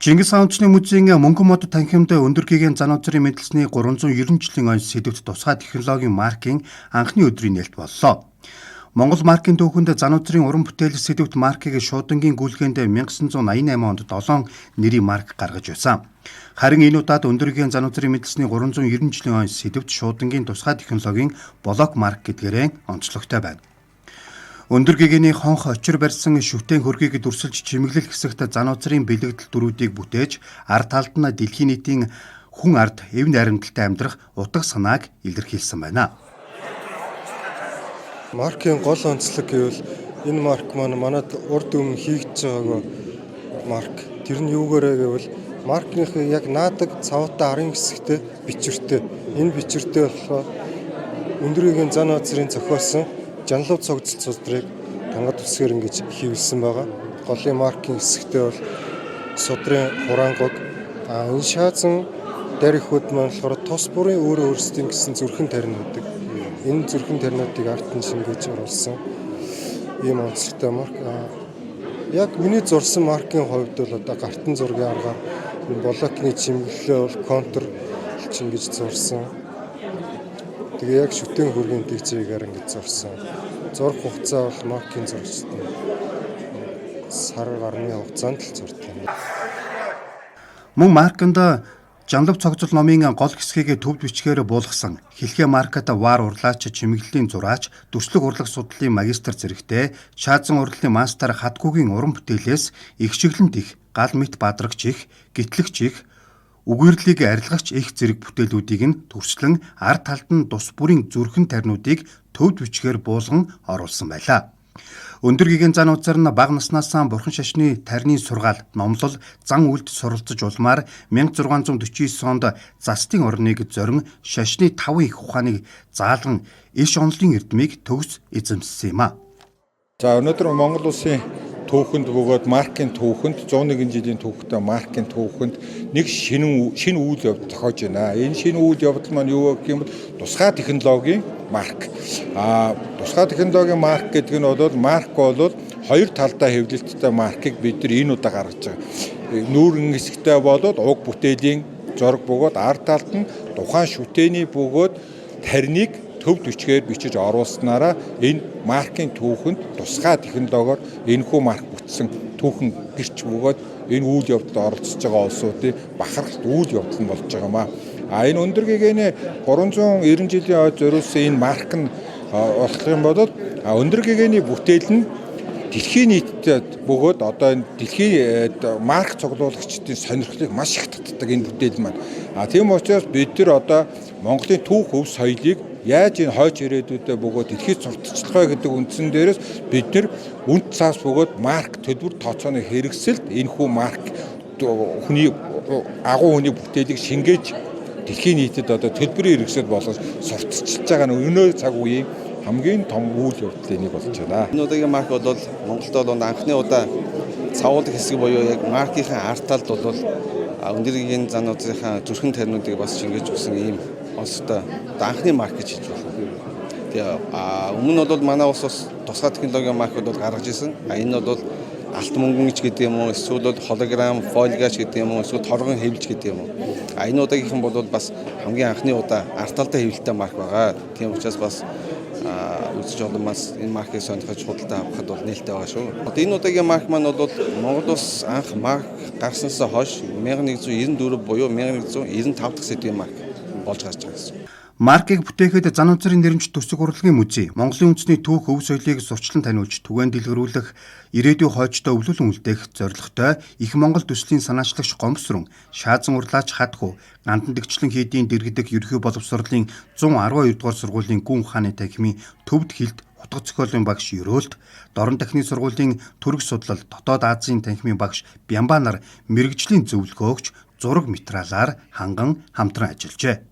Чингис хаан үндэсний музейн мөнгөн мод танхимд өндөр гэгээн Зануузрын мэдлэлсний 390 жилийн ойн сэдвт тусгай технологийн маркийн анхны өдрийн нээлт боллоо. Монгол маркийн түүхэнд Зануузрын уран бүтээл сэдвт маркийг шуудангийн гүйлгээнд 1988 онд 7 нэрийн марк гаргаж байсан. Харин энэ удаад өндөр гэгээн Зануузрын мэдлэлсний 390 жилийн ойн сэдвт шуудангийн тусгай технологийн блок марк гэдгээрээ онцлогтой байна. Өндөр гэгээний хонх очир барьсан шүтэн хөргийг дүрсэлж чимэглэл хэсэгт Зануузрын бэлэгдэл дөрүүдийг бүтээж ард талд нь дэлхийн нийтийн хүн ард эв найрамдалтай амьдрах утга санааг илэрхийлсэн байна. Маркийн гол онцлог гэвэл энэ марк манад урд өмнө хийгдэж байгаагүй марк. Тэр нь юугээрээ гэвэл маркийнхээ яг наадаг цавтай арын хэсэгтээ бичвэртэй. Энэ бичвэртэй болохоор өндөр гэгээн Зануузрын зохиосон жанлав цогцол судрыг тангад үсгээр ингэж хийвэлсэн байгаа. Голын маркийн хэсэгтээ бол судрын хураангуг энэ шаазан дарихуд маань болохоор тус бүрийн өөр өөрсдийн гэсэн зүрхэн таринуудыг энэ зүрхэн таринуудыг арт нь шингээж оруулсан ийм онцлогтой марк. Яг миний зурсан маркийн хувьд бол одоо гартан зургийн аргаар блокны чимэглэлээ бол контур ингэж зурсан. Тэгээ яг шүтэн хөргийн дэгцээр ингэж зурсан. Зурх хугацаа бол маркийн зурагчд нь сар гарны хугацаанд л зурдаг. Мөн марканд жанлав цогцол номын гол хэсгийг төвд бичгээр буулгасан хэлхээ маркад вар урлаач чимэглэлийн зураач дүрслэг урлаг судлалын магистр зэрэгтэй шаазан урлагийн мастер хатгуугийн уран бүтээлээс их чиглэлт их гал мэт бадрагч их гитлэгч их үгүйрлийг арилгагч их зэрэг бүтээлүүдийг нь төрслөн ард талд нь тус бүрийн зүрхэн таринуудыг төвд бичгээр буулган оруулсан байлаа. Өндөр гэгээн Зануузар нь бага наснаас бурхан шашны тарины сургаал номлол зан үлд суралцж улмаар 1649 онд застын орныг зорин шашны 5 их ухааныг заалган иш онолын эрдмийг төгс эзэмссэн юм а. За өнөөдөр Монгол улсын түүхэнд бөгөөд маркийн түүхэнд 101 жилийн түүхтэй маркийн түүхэнд нэг шинэ үйл явдал тохиож байна. Энэ шинэ үйл явдал маань юу гэх юм бол тусгай технологийн марк. Тусгай технологийн марк гэдэг нь бол марк бол хоёр талдаа хэвлэлттэй маркийг бид нар энэ удаа гаргаж байгаа. Нүүрэн хэсэгтэй болоод уг бүтээлийн зураг бөгөөд ард талд нь тухайн шүтээний бөгөөд тариныг төвд бичгээр бичиж оруулснараа энэ маркийн түүхэнд тусгай технологиор энэхүү марк бүтсэн түүхэн гэрч бөгөөд энэ үйл явдалд оролцож байгаа улсуудын бахархалт үйл явдал нь болж байгаа юм а. Энэ өндөр гэгээнэ 390 жилийн ойд зориулсан энэ марк нь болох юм бол өндөр гэгээний бүтээл нь дэлхийн нийтэд бөгөөд одоо энэ дэлхийн марк цуглуулагчдын сонирхлыг маш их татдаг энэ бүтээл маань. Тийм учраас бид нар одоо Монголын түүх өв соёлыг яаж энэ хойч ирээдүйдээ бөгөөд дэлхийд сурталчлах гэдэг үндсэн дээрээс бид нар үнд цаас бөгөөд марк төлбөр тооцооны хэрэгсэлд энэхүү марк хүний агуу хүний бүтээлийг шингээж дэлхийн нийтэд одоо төлбөрийн хэрэгсэл болгож сурталчилж байгаа нь өнөө цаг үеийн хамгийн том үйл явдлын нэг болж байна. Энэ удаагийн марк бол Монголд бол анхны удаа цавуулах хэсэг буюу яг маркийнхаа арт талд бол өндөр гэгээн Зануузрынхаа зүрхэн таринуудыг бас шингээж өгсөн ийм онцтой анхны марк гэж хэлж байна. Тэгээ өмнө нь бол манай улс бас тусгай технологийн маркууд бол гаргаж ирсэн. Энэ бол алт мөнгөнч гэдэг юм уу, эсвэл бол холограм, фольгач гэдэг юм уу, эсвэл торгон хэвлэж гэдэг юм уу. Энэ удаагийнхан бол бас хамгийн анхны удаа арт талдаа хэвлэлтэй марк байгаа. Тийм учраас бас үзэж оломаас энэ маркийг сонирхож худалдаа авахд бол нээлттэй байгаа шүү. Энэ удаагийн марк маань бол Монгол улс анх марк гарснаас хойш 1994 буюу 1995 дахь сэдвийн марк болж гарч байгаа гэсэн. Маркийг бүтээхэд Зануузрын нэрэмж төсөг урлагийн музей, Монголын үндэсний түүх өв соёлыг зурчлан таниулж, түгээн дэлгэрүүлэх, ирээдүйн хойчтой өвлүүлэн үлдээх зорилготой их Монгол төслийн санаачлагч Гомсрон, шаазан урлаач хатхуу, гандан дэгчлэн хийдийн дэргэдэг ерхий боловсролын 112 дугаар сургуулийн гүн ухааны танхимын төвд хилд утга зохиолын багш Ерөөлт, Дорн дахны сургуулийн төрөг судлал Дотоод Азийн танхимын багш Бямбанар мэрэгжлийн зөвлөгөө өгч зураг материалаар ханган хамтран ажиллажээ.